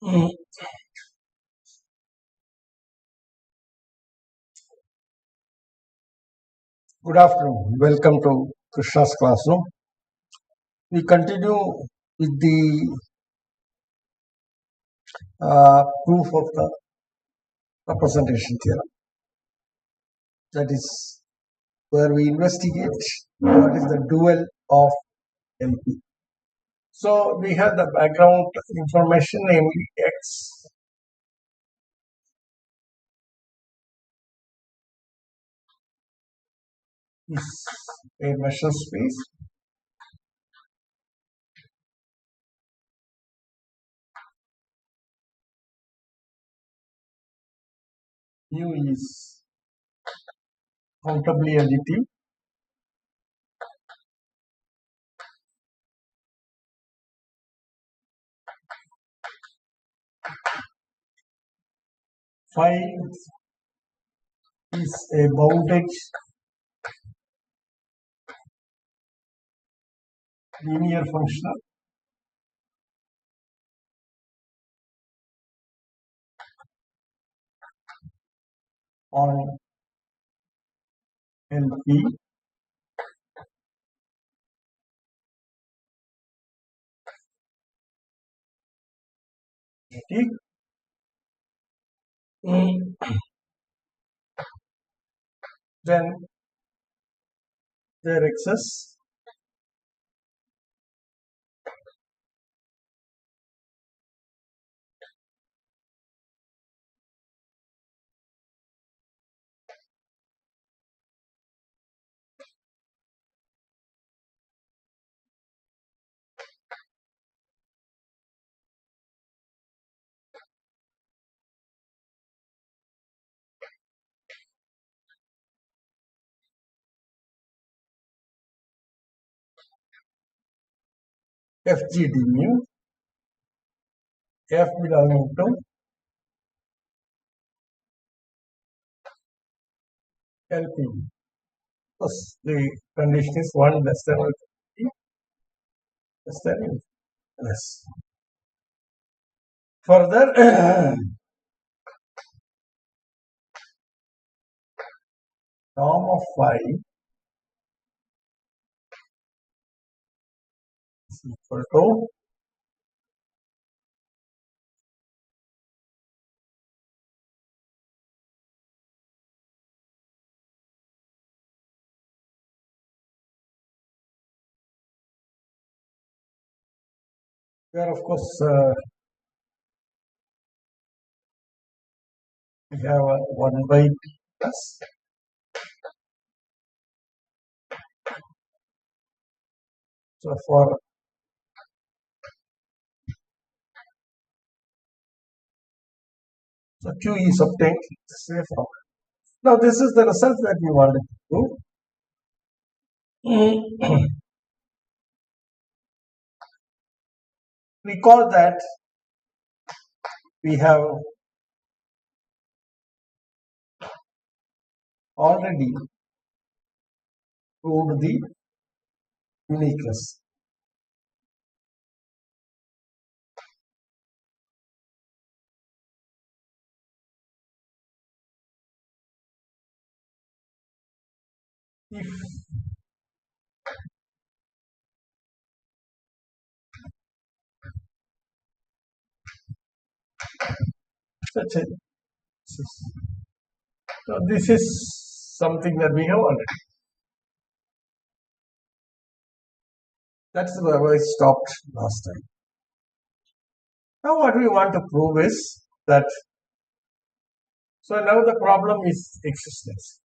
Mm. Good afternoon. Welcome to Krishna's classroom. We continue with the proof of the representation theorem. That is where we investigate what is the dual of LP. So we have the background information, namely X is a measure space. Mu is countably additive. Phi is a bounded linear function on LP. Then there exists FGD mu, F belonging to LP. Thus, the condition is 1 less than or equal to less than less. Further, norm of phi is equal to where of course we have a 1 by p plus so for so q is obtained this way from. Now this is the result that we wanted to prove. Recall that we have already proved the uniqueness. If such a so this is something that we have already. That's where I stopped last time. Now what we want to prove is that so now the problem is existence.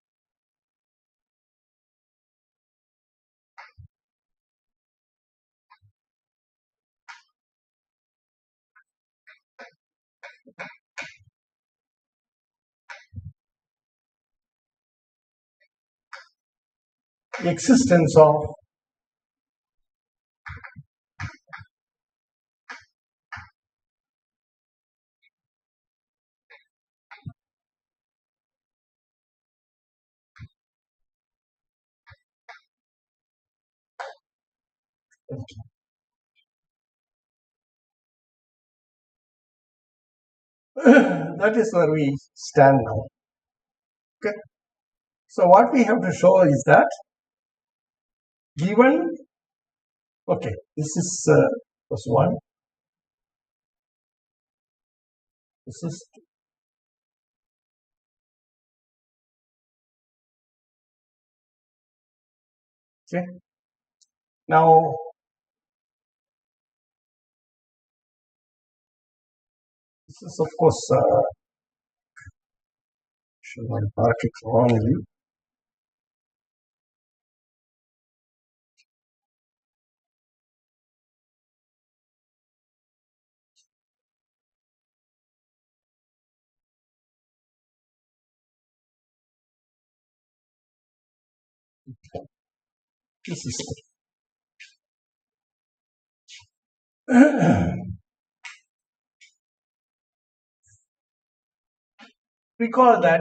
Existence of That is where we stand now. Okay. So what we have to show is that given, okay, this is was one, this is okay. Now this is of course should I mark it wrongly? This is recall that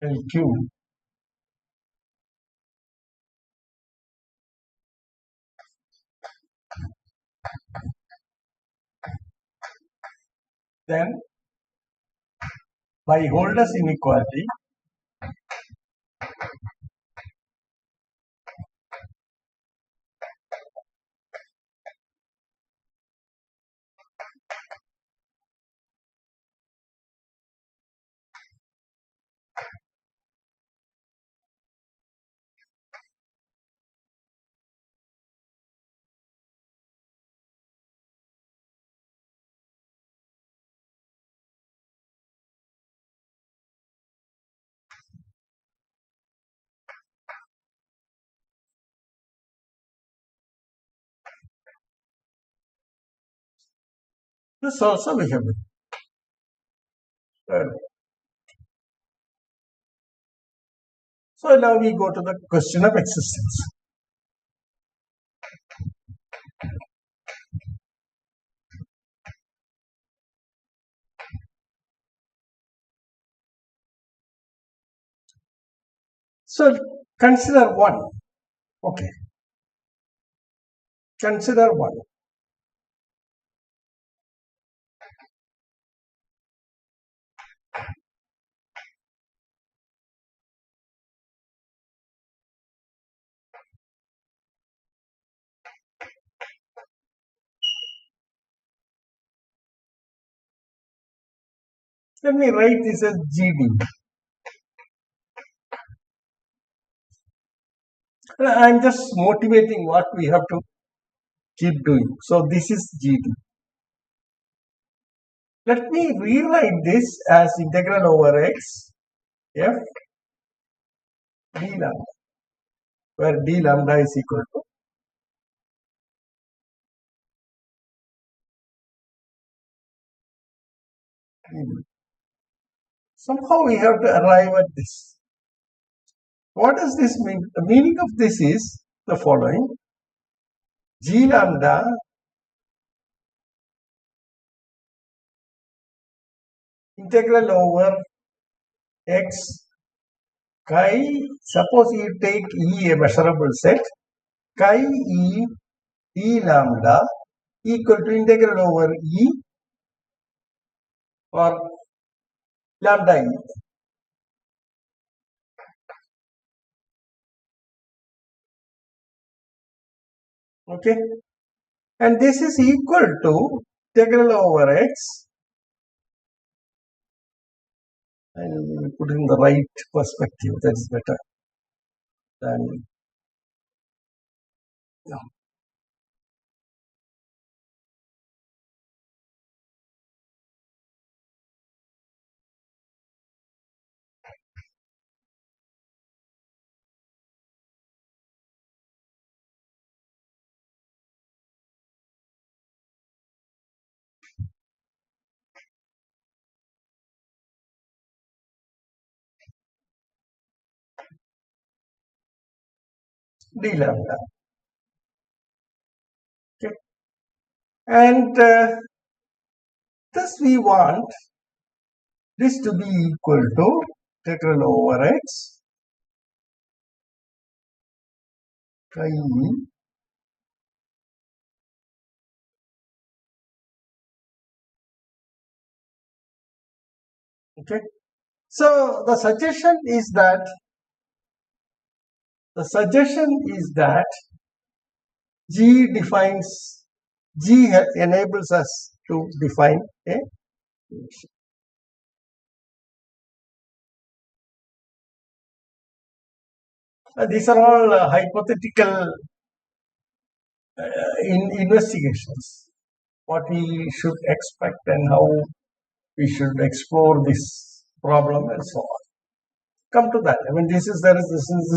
LQ then by Holder's inequality this also we have. So now we go to the question of existence. So consider one. Okay. Consider one. Let me write this as GD. I'm just motivating what we have to keep doing. So this is GD. Let me rewrite this as integral over x f d lambda, where d lambda is equal to d. Somehow we have to arrive at this. What does this mean? The meaning of this is the following. G lambda integral over x chi, suppose you take E a measurable set, chi E d lambda equal to integral over E or lambda E. Okay, and this is equal to integral over x. I'll put in the right perspective, that's better than no. D lambda. Okay. And thus we want this to be equal to integral over x chi e. Okay. So the suggestion is that G enables us to define a function. These are all hypothetical investigations. What we should expect and how we should explore this problem and so on. Come to that. I mean, this is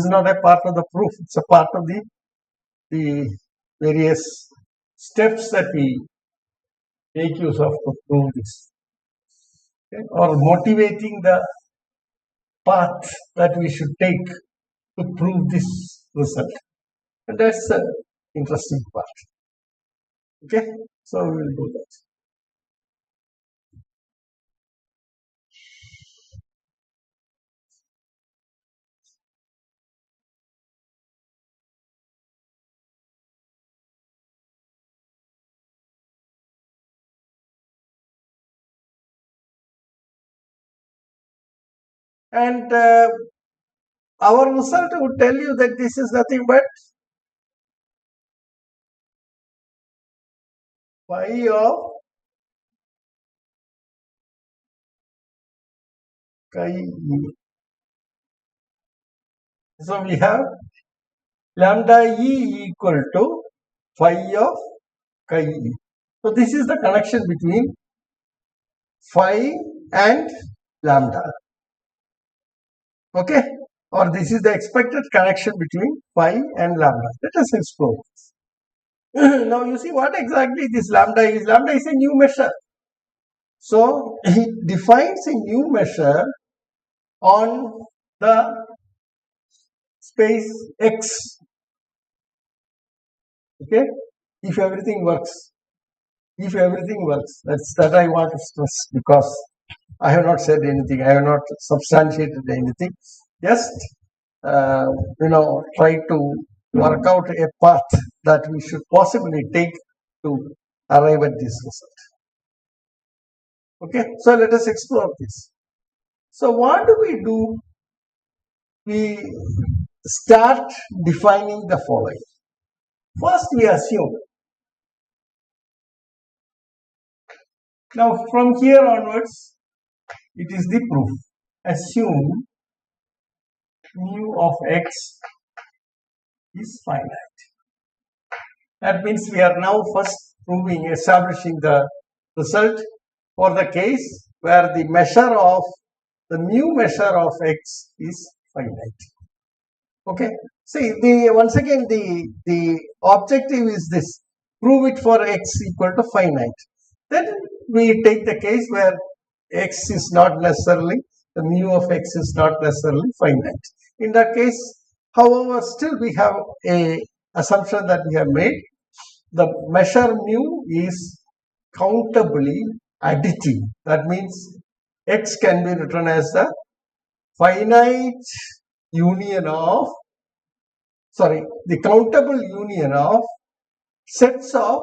not a part of the proof. It's a part of the various steps that we take use of to prove this, okay? Or motivating the path that we should take to prove this result. And that's the interesting part. Okay, so we will do that. And our result would tell you that this is nothing but phi of chi e. So we have lambda e equal to phi of chi e. So this is the connection between phi and lambda. Okay, or this is the expected connection between phi and lambda. Let us explore this. Now you see what exactly this lambda is. Lambda is a new measure. So it defines a new measure on the space X. Okay, if everything works. If everything works, that I want to stress, because I have not said anything. I have not substantiated anything. Just try to work out a path that we should possibly take to arrive at this result. Okay, so let us explore this. So what do? We start defining the following. First, we assume. Now, from here onwards, it is the proof. Assume mu of x is finite. That means we are now first establishing the result for the case where the mu measure of x is finite. Okay. See, once again the objective is this: prove it for x equal to finite. Then we take the case where x is not necessarily, the mu of x is not necessarily finite. In that case, however, still we have a assumption that we have made. The measure mu is countably additive. That means x can be written as the finite union of, the countable union of sets of,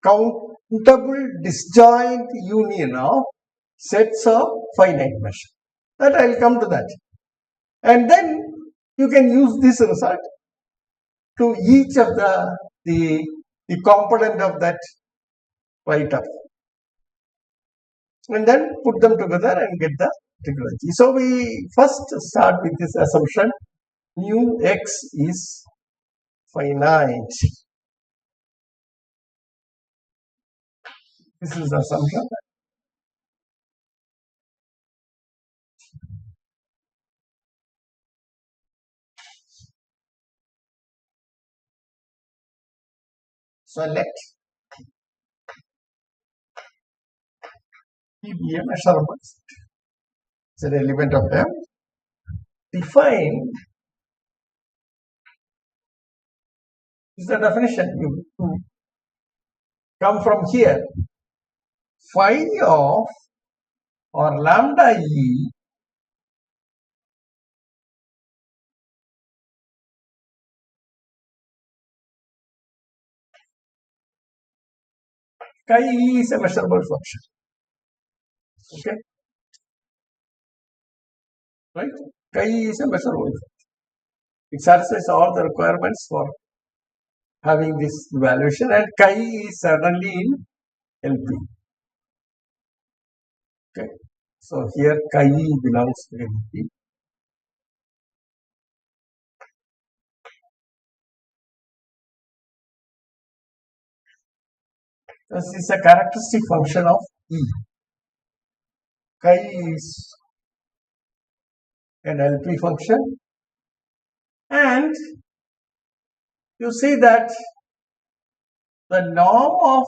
countable disjoint union of sets of finite measure. That I will come to that. And then you can use this result to each of the component of that right up, and then put them together and get the trigonometry. So we first start with this assumption: mu x is finite. This is the assumption. So let P be a measurement. It's an element of them. Define This is the definition. You come from here. Phi of or lambda E chi E is a measurable function. Okay, right? Chi E is a measurable function. It satisfies all the requirements for having this evaluation, and chi E is certainly in LP. Okay, so here chi E belongs to LP. This is a characteristic function of E. Chi is an LP function, and you see that the norm of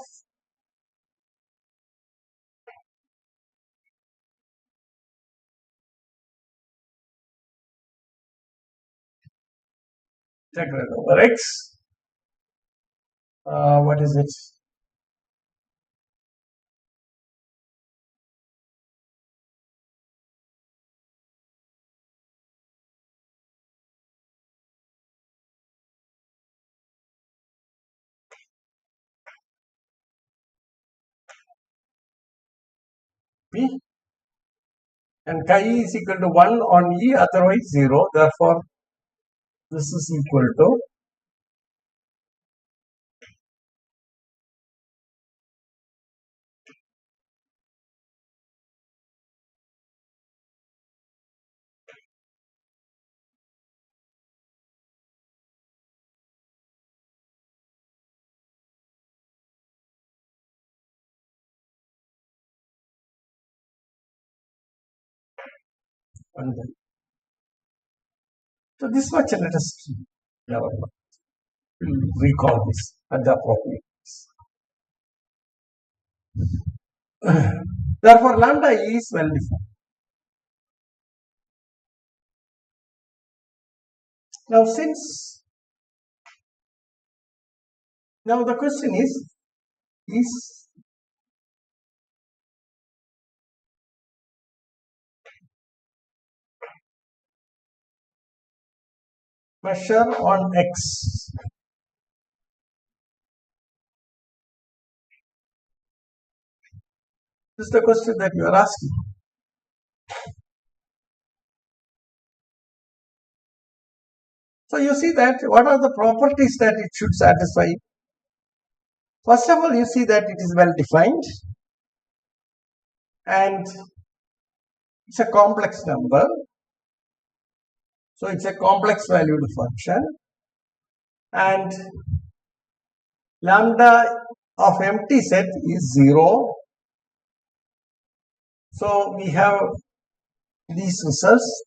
integral over x, what is it? P, and chi is equal to 1 on E, otherwise 0. Therefore, this is equal to and then. So this much let us keep. Never mind. We'll recall this at the appropriate place. Therefore, lambda E is well defined. Now, now the question is measure on X this is the question that you are asking. So you see that what are the properties that it should satisfy? First of all, you see that it is well defined and it's a complex number. So it's a complex valued function, and lambda of empty set is 0. So we have these results.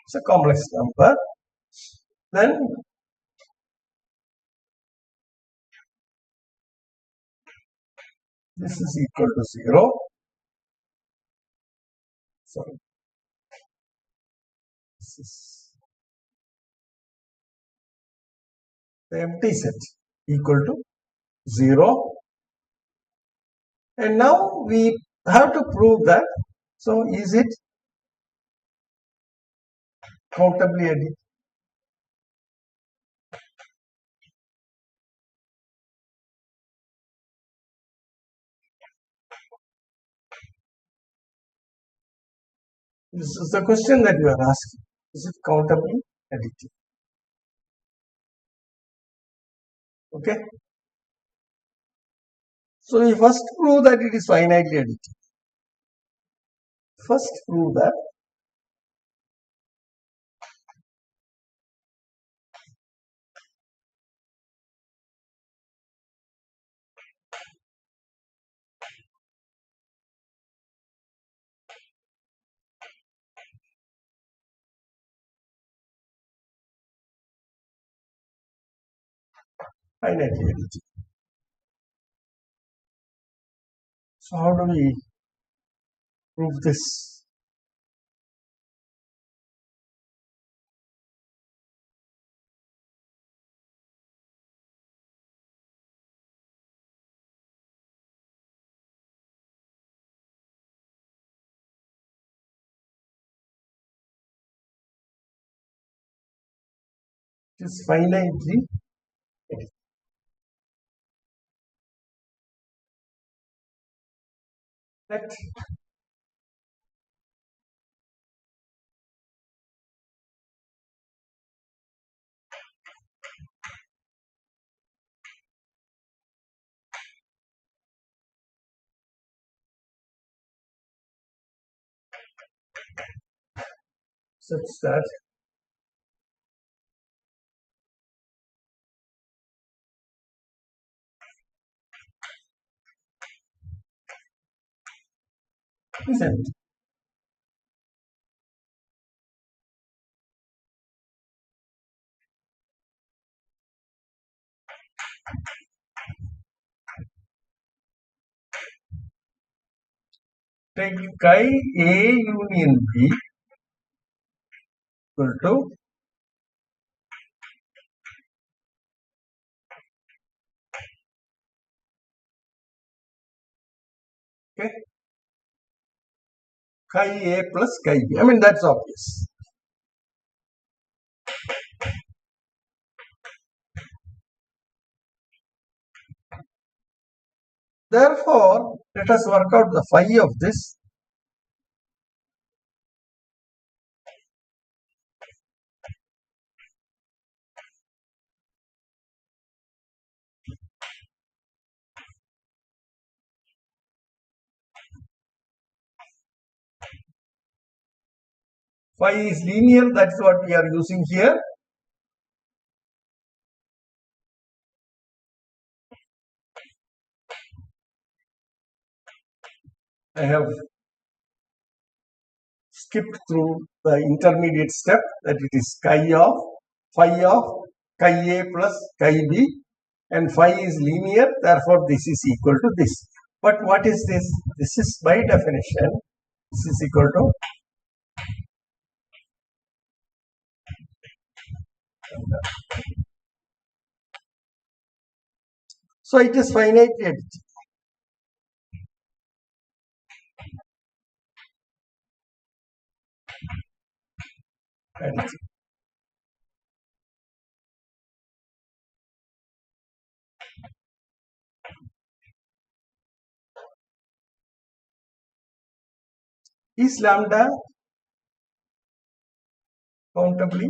It's a complex number. Then this is equal to 0. Sorry. This is the empty set equal to 0. And now we have to prove that. So is it countably additive? This is the question that you are asking. Is it countably additive? Okay. So we first prove that it is finitely additive. First prove that finitely additive. So how do we prove this? It is finitely let such that is empty. Take chi A union B equal to okay, chi A plus chi B. I mean that's obvious. Therefore, let us work out the phi of this. Phi is linear, that's what we are using here. I have skipped through the intermediate step that it is phi of chi A plus chi B, and phi is linear, therefore this is equal to this. But what is this? This is by definition, this is equal to so it is finite additive. Is lambda countably?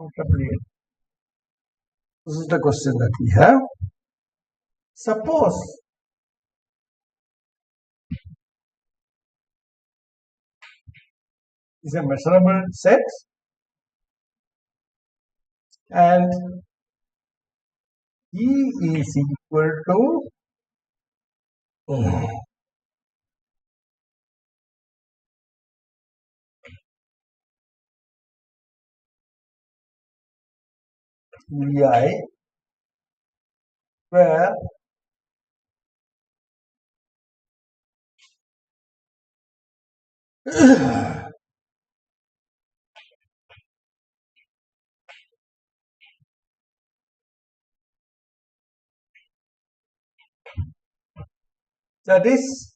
Countably. This is the question that we have. Suppose is a measurable set and E is equal to Vi, where that is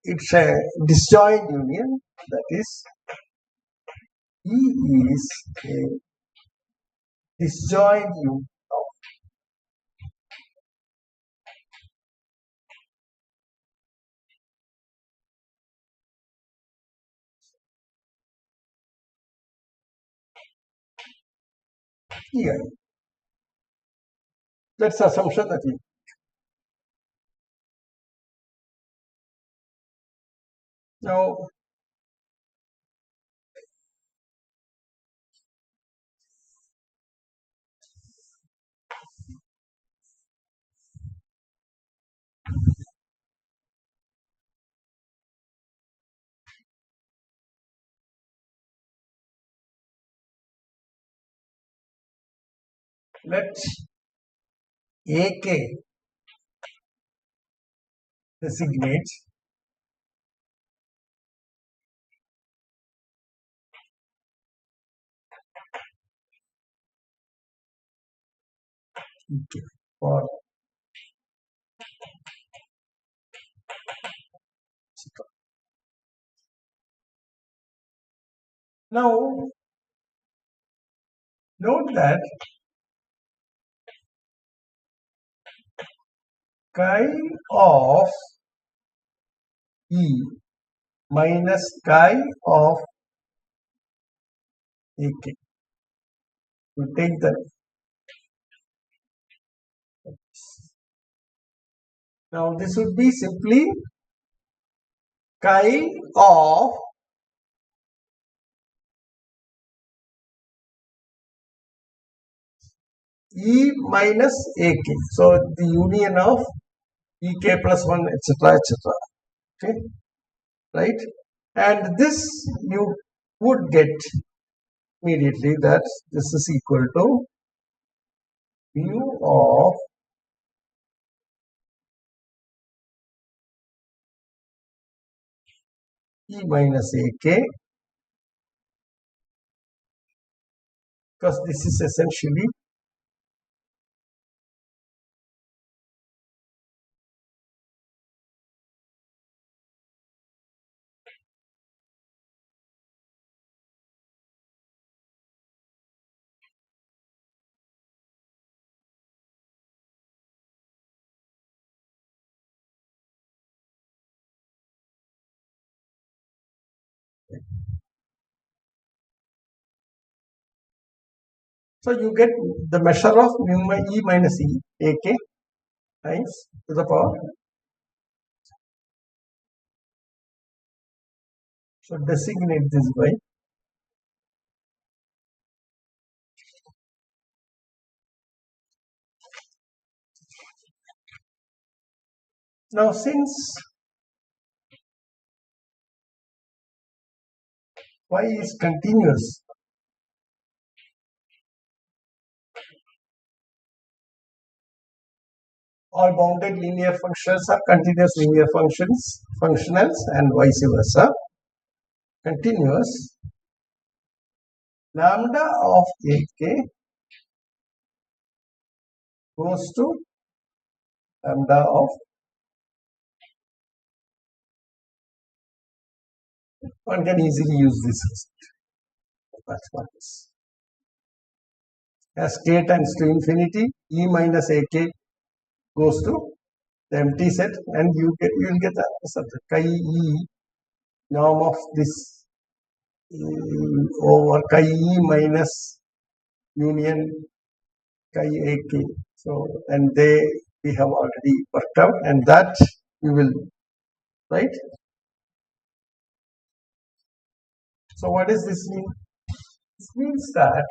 it's a disjoint union, that is E is a disjoint union of EI. That's the assumption that we now Let AK designate EK for now note that chi of E minus chi of AK. You take that. Now this would be simply chi of E minus AK. So the union of EK plus 1 etc. etc. Okay, right? And this you would get immediately that this is equal to mu of E minus AK, because this is essentially so you get the measure of mu E minus E AK times to the power. So designate this by now since y is continuous, all bounded linear functions are continuous linear functionals and vice versa. Continuous, lambda of AK goes to lambda of, one can easily use this result. That's what it is. As k tends to infinity, E minus AK goes to the empty set, and you will get the answer. Chi E norm of this over chi E minus union chi AK. So, and we have already worked out, and that we will, right? So what does this mean? This means that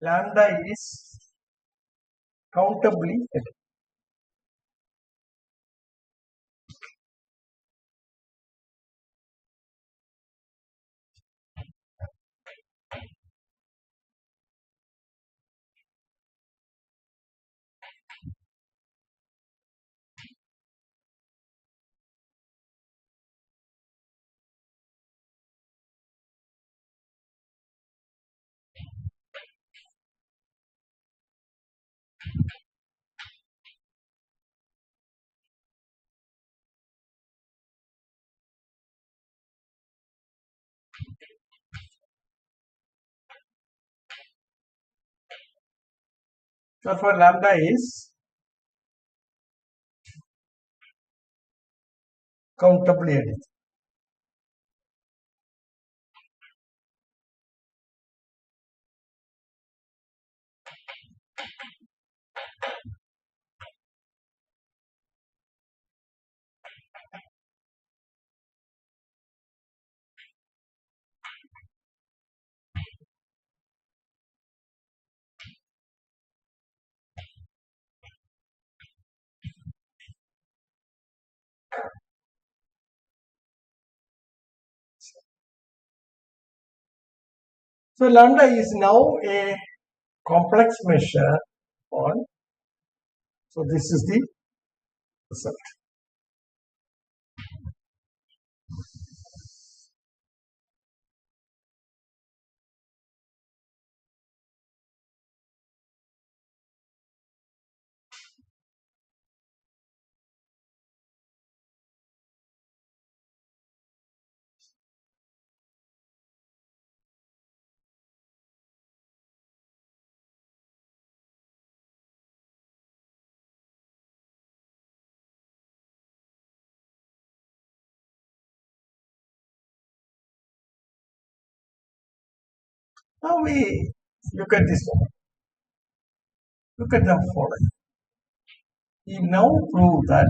lambda is countably additive. So for lambda is countably additive. So lambda is now a complex measure on. So this is the result. Now we look at this one. Look at the following. We now prove that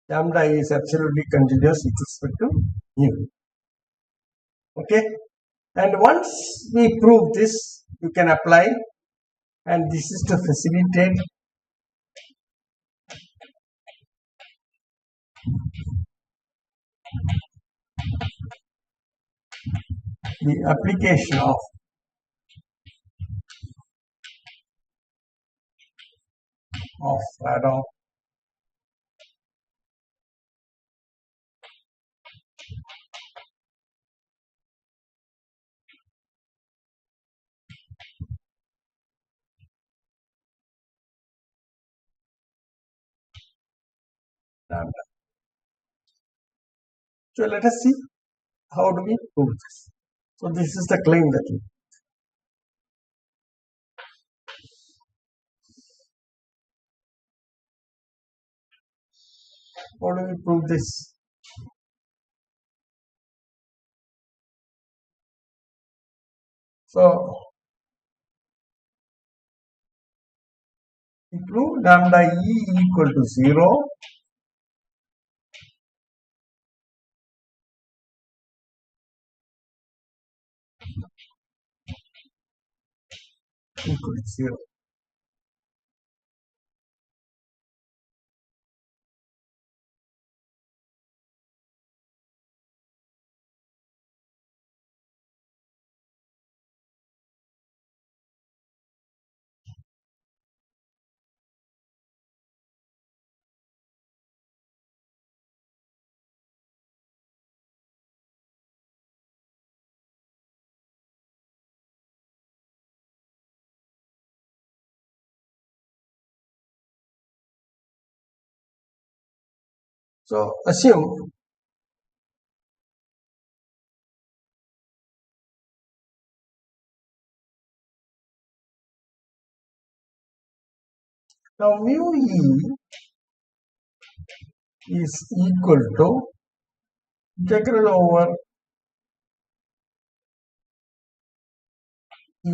lambda is absolutely continuous with respect to mu. Okay, and once we prove this, you can apply, and this is to facilitate the application of radon lambda. So let us see how do we prove this. So this is the claim that we. How do we prove this? So we prove lambda e equal to 0 equal to 0. So assume now mu e is equal to integral over e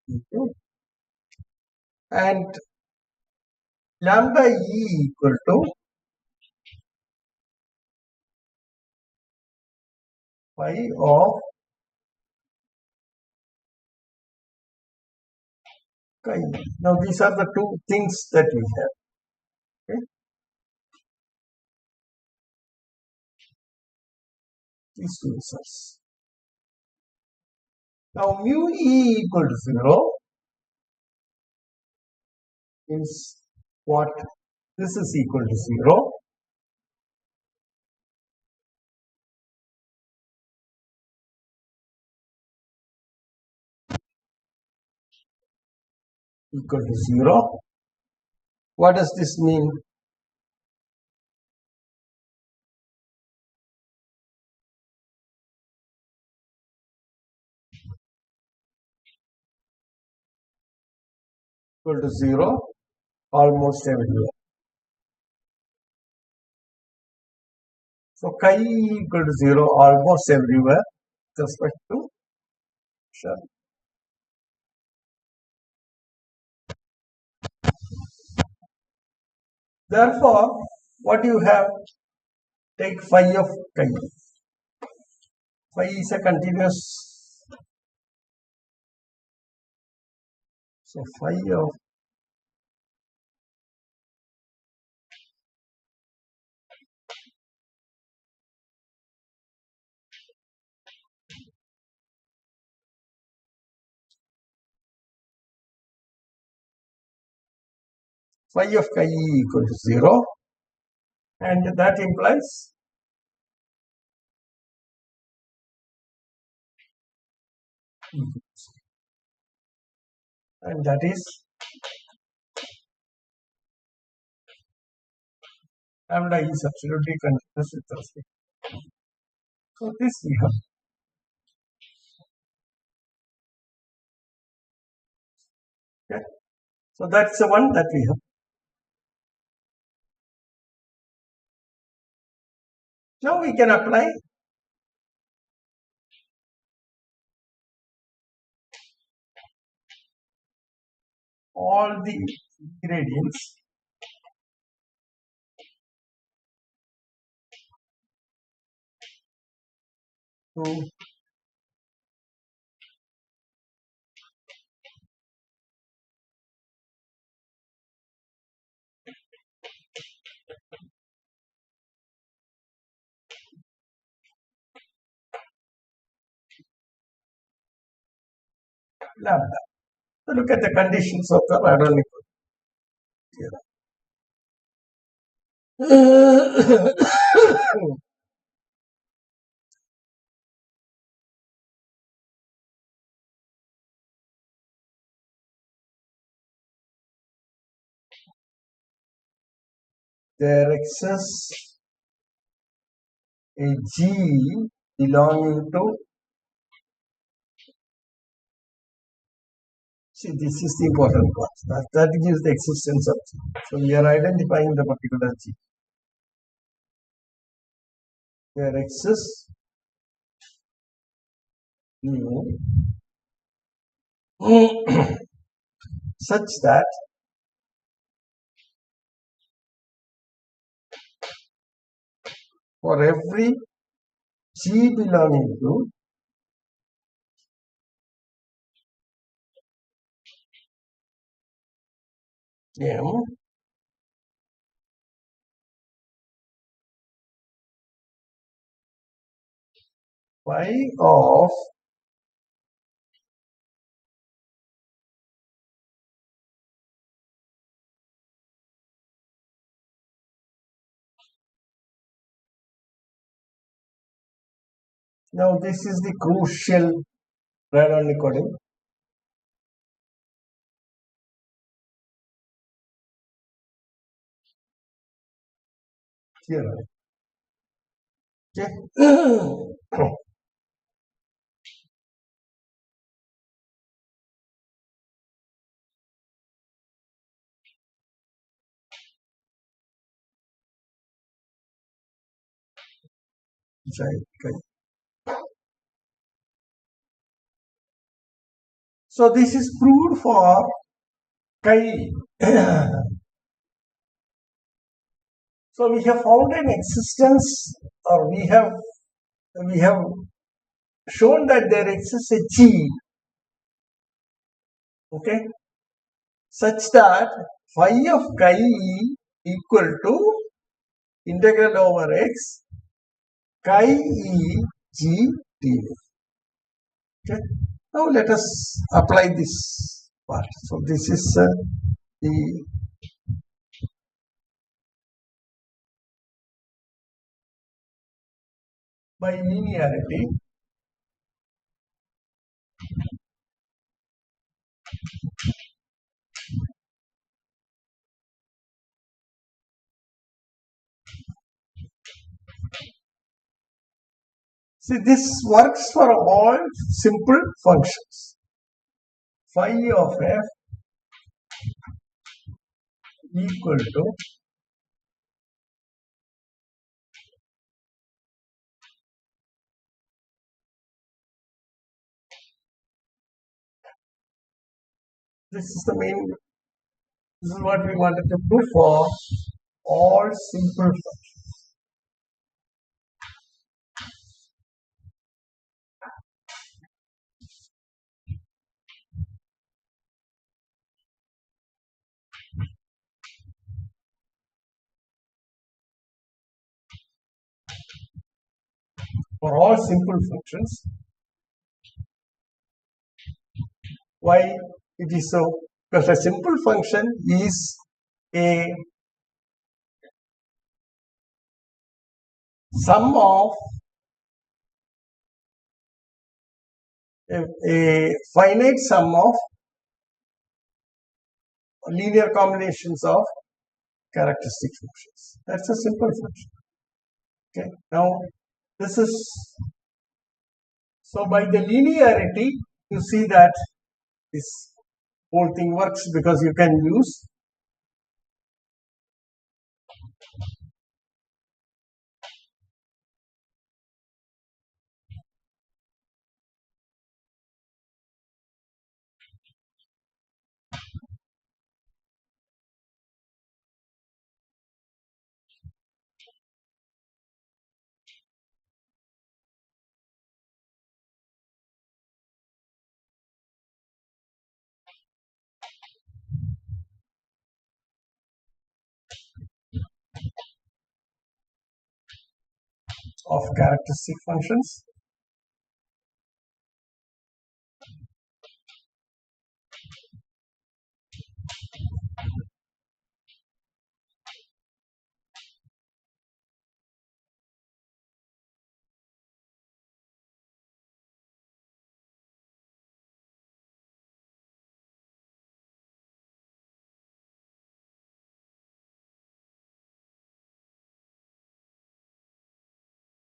into, and lambda e equal to phi of chi. Now these are the two things that we have. Okay? These two results. Now mu e equal to 0 means what? This is equal to 0. Equal to 0. What does this mean? Equal to 0 almost everywhere. So chi equal to 0 almost everywhere with respect to sure. Therefore, what you have Take phi of chi. Phi is a continuous. So phi of chi equal to 0, and that implies and that is lambda is absolutely continuous with respect. So this we have. Okay. So that's the one that we have. Now we can apply all the gradients to lambda. So look at the conditions of the Radon theorem. There exists a G belonging to, see, this is the important part. That gives the existence of G. So we are identifying the particular G. There exists mu such that for every G belonging to M, phi of now this is the crucial Radon Nicotin. Here. Okay. So this is proved for chi. So we have found an existence, or we have shown that there exists a G, okay, such that phi of chi equal to integral over x chi e g d. Okay. Now let us apply this part. So this is the by linearity see, this works for all simple functions. Phi of f equal to this is the main, this is what we wanted to prove for all simple functions. for all simple functions. Why it is so? Because a simple function is a sum of a finite sum of linear combinations of characteristic functions. That's a simple function. Okay. Now this is so by the linearity you see that this whole thing works because you can use of characteristic functions.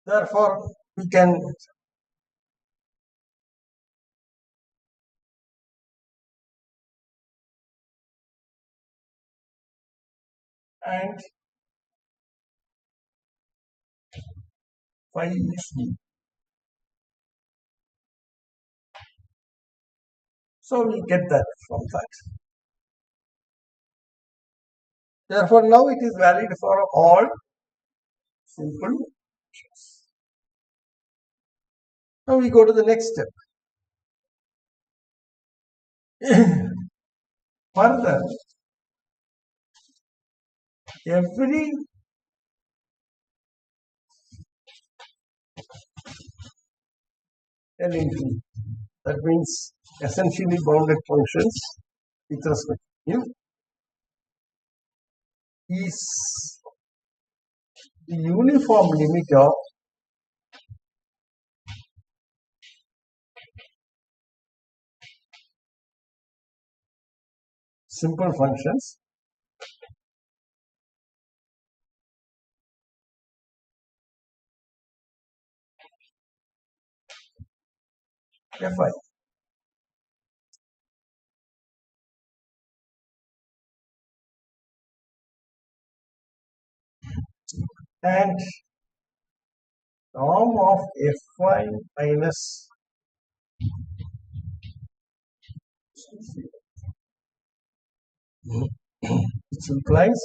Therefore, we can and phi is d. So we get that from that. Therefore, now it is valid for all simple functions. Now we go to the next step. Further, every L infinity, that means essentially bounded functions with respect to u, is the uniform limit of simple functions fi. And norm of fi minus which implies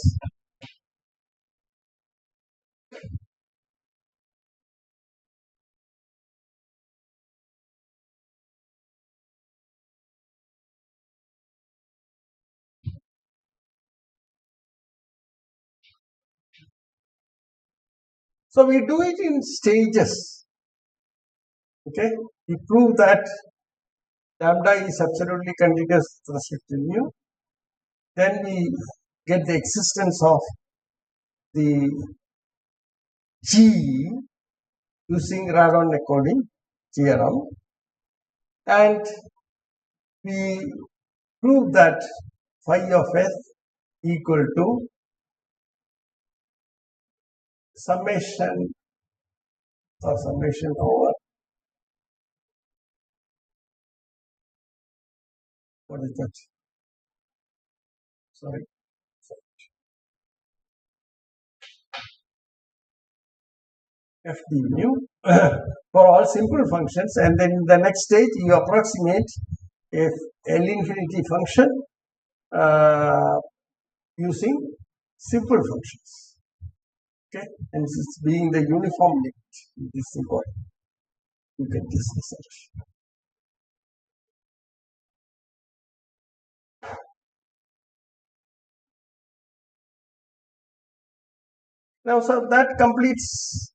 so we do it in stages. Okay, we prove that lambda is absolutely continuous with respect to mu. Then we get the existence of the G using Radon-Nikodym theorem, and we prove that phi of s equal to summation or summation over what is that? Sorry. F d mu for all simple functions, and then in the next stage you approximate a L infinity function using simple functions. Okay, and this being the uniform limit, it is important. You get this result. Now, so that completes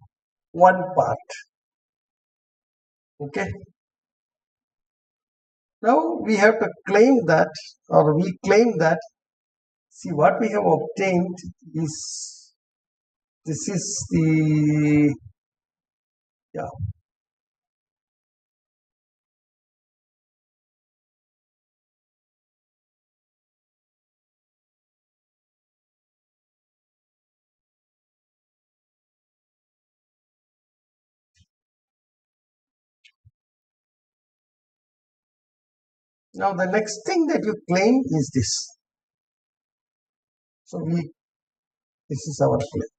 one part. Okay. Now we have to claim that, or we claim that, see what we have obtained is, this is the, yeah. Now the next thing that you claim is this. So this is our claim.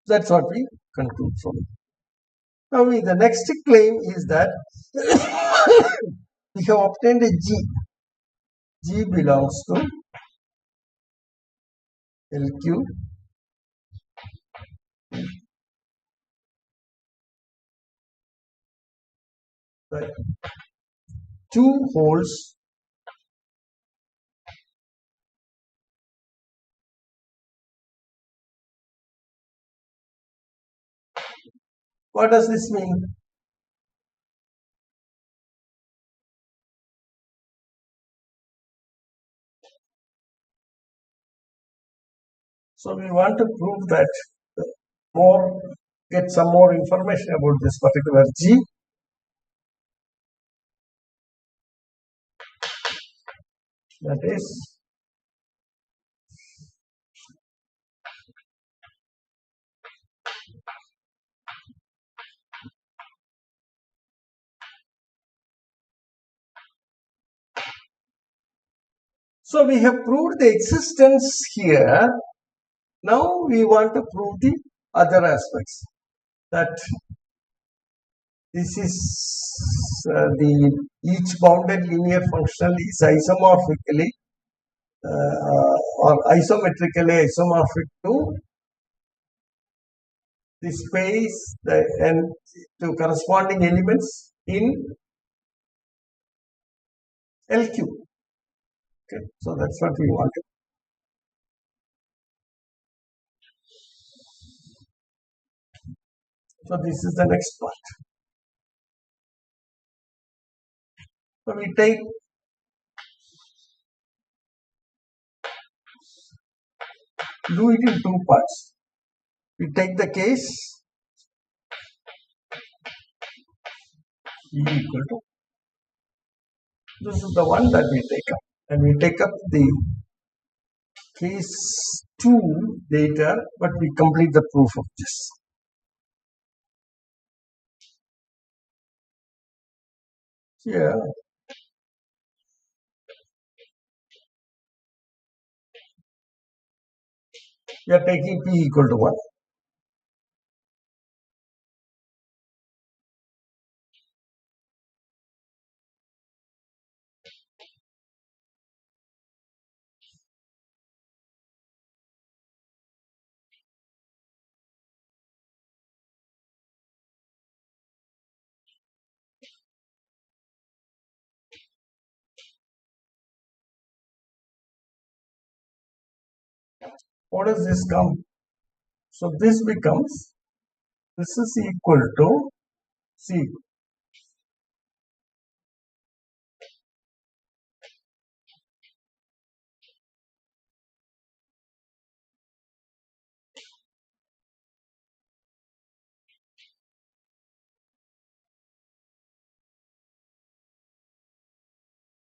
That's what we conclude from it. Now the next claim is that we have obtained a G. G belongs to LQ, right? Two holes What does this mean? So we want to prove that more, get some more information about this particular G. That is, so we have proved the existence here. Now we want to prove the other aspects. That this is each bounded linear functional is isomorphically or isometrically isomorphic to the space and to corresponding elements in LQ. Okay, so that's what we wanted. So this is the next part. So we do it in two parts. We take the case E equal to, this is the one that we take up, and we take up the case 2 later, but we complete the proof of this. Here we are taking P equal to 1. What does this come? So this becomes, this is equal to C.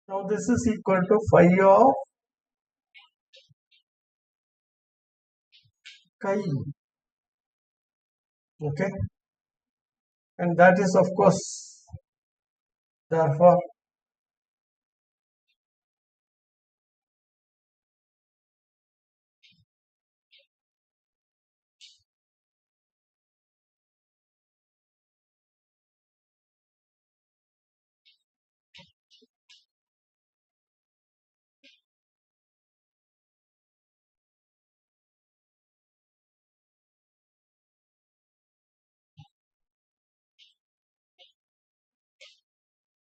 Now this is equal to phi of chi. Okay, and that is of course therefore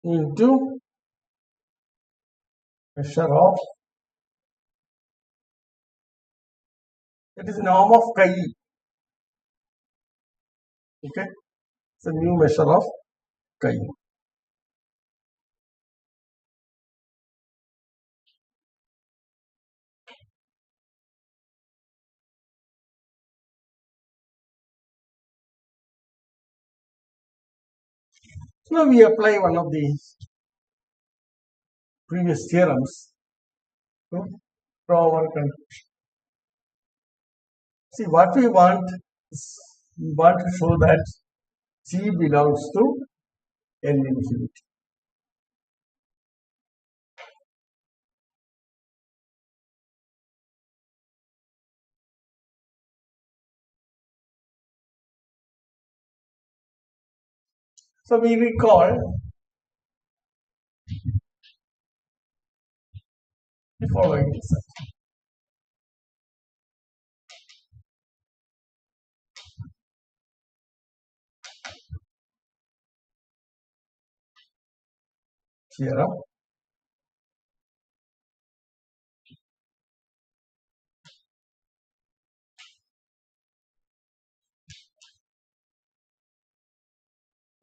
into measure of, that is norm of chi. Okay, it's a new measure of chi. Now we apply one of the previous theorems to draw our conclusion. See, what we want is we want to show that G belongs to N infinity. So we recall the following result. Theorem.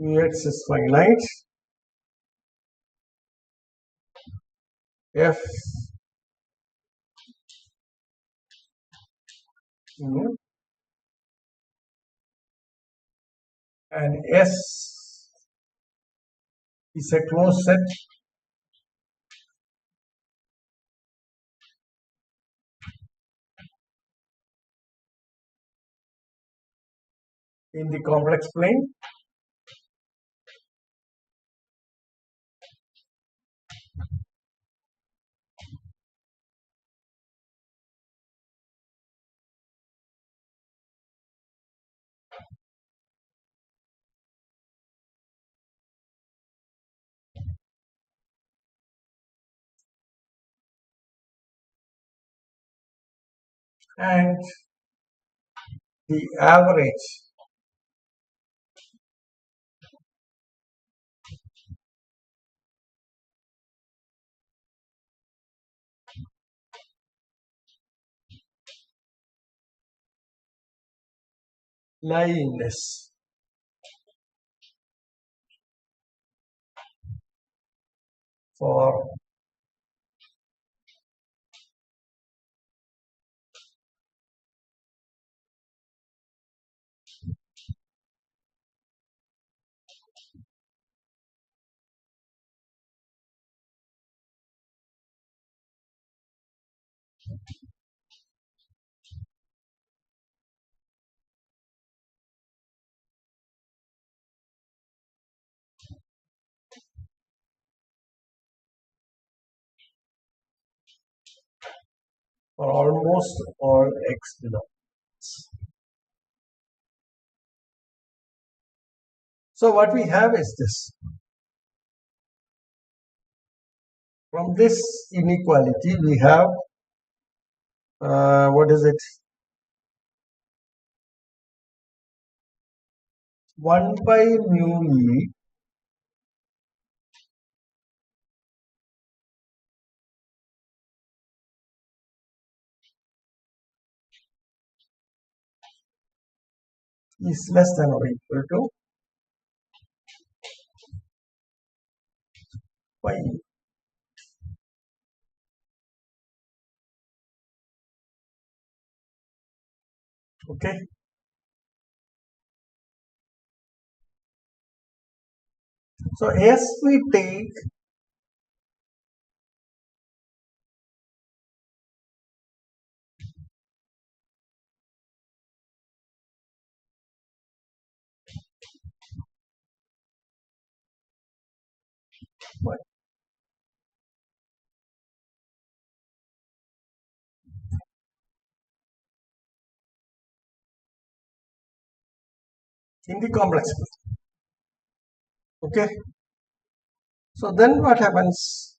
X is finite. F and S is a closed set in the complex plane. And the average lie in S. For almost all X belongs. So what we have is this. From this inequality, we have what is it? 1 by mu E is less than or equal to pi. Okay. So as we take Fine. In the complex field. Okay. So then what happens?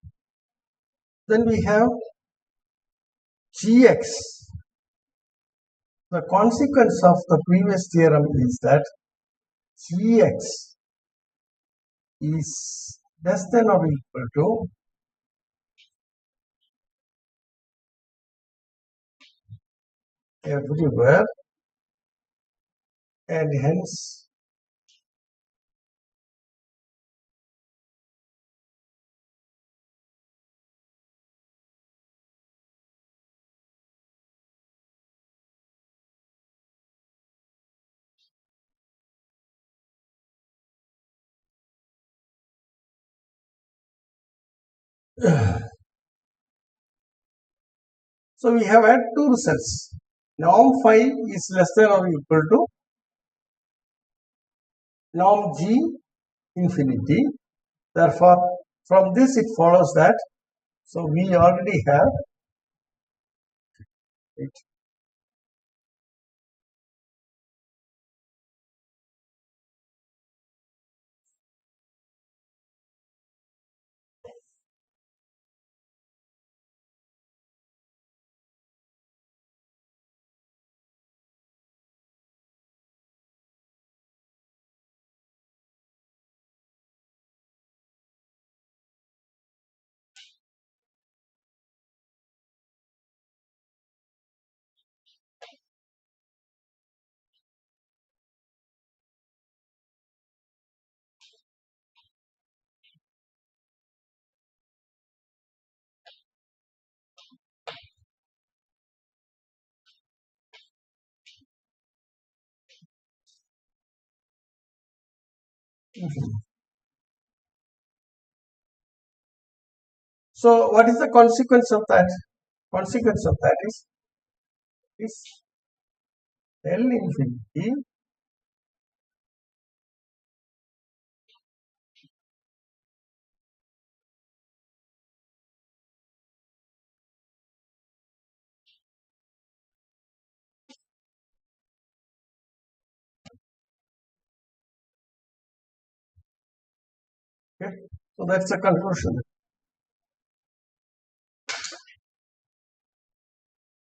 Then we have Gx. The consequence of the previous theorem is that Gx is less than or equal to everywhere, and hence so we have had two results. Norm phi is less than or equal to norm G infinity. Therefore, from this it follows that, so we already have it. So what is the consequence of that? Consequence of that is L infinity okay. So that's a conclusion.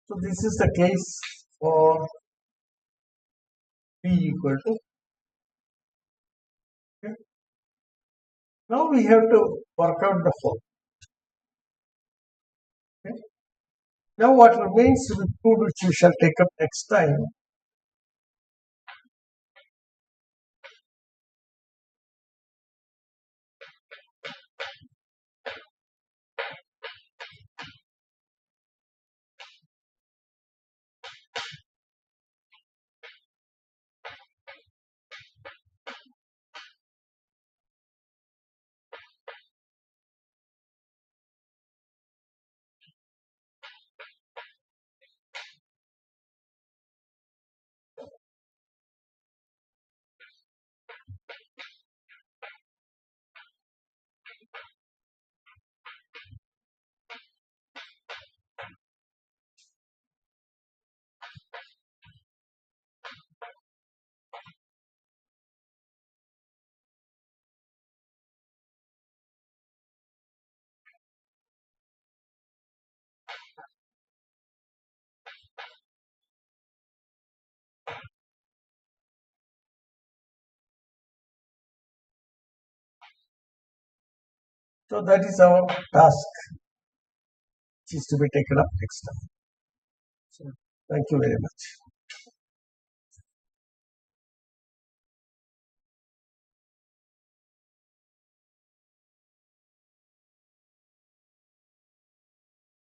So this is the case for P equal to. Okay. Now we have to work out the form. Okay. Now what remains to be proved, which we shall take up next time. So that is our task, which is to be taken up next time. So thank you very much.